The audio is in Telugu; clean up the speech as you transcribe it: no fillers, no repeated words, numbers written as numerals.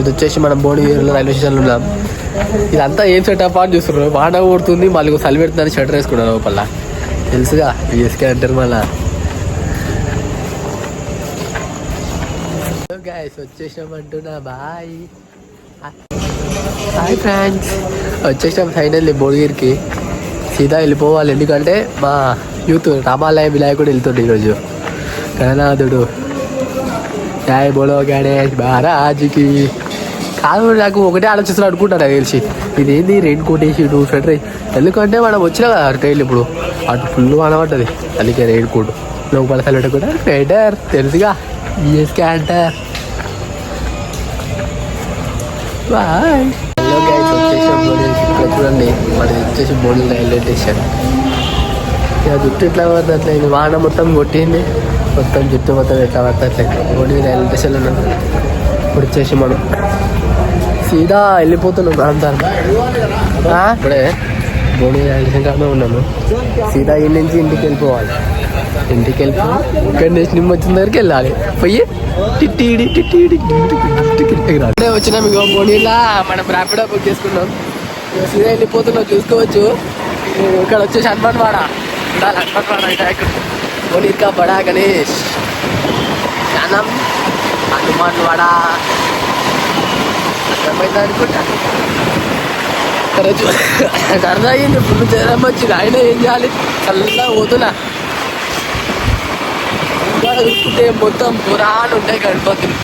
ఇది వచ్చేసి మనం భువనగిరిలో రైల్వే స్టేషన్లో ఉన్నాం. ఇదంతా ఏం సెటప్ అని చూస్తున్నారు. వాన కొడుతుంది, మళ్ళీ చలి పెడుతుందని షట్టర్ వేసుకున్నారు లోపల. తెలుసుగా బిఎస్కే అంటారు మళ్ళా. గైస్ వచ్చేసామంటున్నా. బాయ్ హాయ్ ఫ్రెండ్స్, వచ్చేసాం ఫైనల్లీ భువనగిరికి. సీదా వెళ్ళిపోవాలి, ఎందుకంటే మా యూత్ రామాలయం వినాయకుడు వెళ్తుండే ఈరోజు. గణనాథుడు జై బోలో గణేష్ మహారాజ్కి. కాదు, నాకు ఒకటే ఆలోచిస్తున్నాడు అనుకుంటాను నాకు తెలిసి. ఇదేంది రెయిన్ కోట్ వేసి స్వెటర్, ఎందుకంటే మనం వచ్చినా కదా ట్రైన్ ఇప్పుడు అటు ఫుల్ అనబడ్డది. అందుకే రెయిన్ కోట్ లోపల సెలెక్ట్ కూడా స్వెటర్ తెలుసుగా బిఎస్కే అంటారు. బాయ్. హలో గైస్, వచ్చేసాం ఇక్కడ చూడండి. మనది వచ్చేసి భువనగిరి రైల్వే స్టేషన్. ఇక జుట్టు ఇట్లా పడుతుంది అట్లా, ఇది వాన మొత్తం కొట్టింది, మొత్తం జుట్టు మొత్తం ఎట్లా పడుతుంది అట్లా. భువనగిరి రైల్వే స్టేషన్లో ఉన్నాం. ఇప్పుడు వచ్చేసి మనం సీదా వెళ్ళిపోతున్నాం అంతా. ఇప్పుడే భువనగిరి రైల్వే స్టేషన్ కాడనే ఉన్నాము. సీదా ఈ నుంచి ఇంటికి వెళ్ళిపోవాలి. ఇంటికి వెళ్ళిపోయి ఇక్కడ నుంచి నిమ్మ వచ్చిన దగ్గరికి వెళ్ళాలి. పోయి టిట్టిడి వచ్చినాం. ఇక భువనగిరిలో మనం ర్యాపిడో బుక్ చేసుకున్నాం. సీదా వెళ్ళిపోతున్నాం, చూసుకోవచ్చు. ఇక్కడ వచ్చేసి హనుమాన్వాడ ఉండాలి. హనుమాన్వాడ భువనగిరి కా బడా గణేష్ జ్ఞానం హనుమాన్వాడ అర్థమైంది అనుకుంటా. అర్థం అయ్యింది. ఫుల్ జ్వరం వచ్చింది. ఆయన ఏం చేయాలి, చల్లగా పోతున్నా. ఇంకా చూసుకుంటే మొత్తం పురాణాలు ఉంటాయి గణపతులు.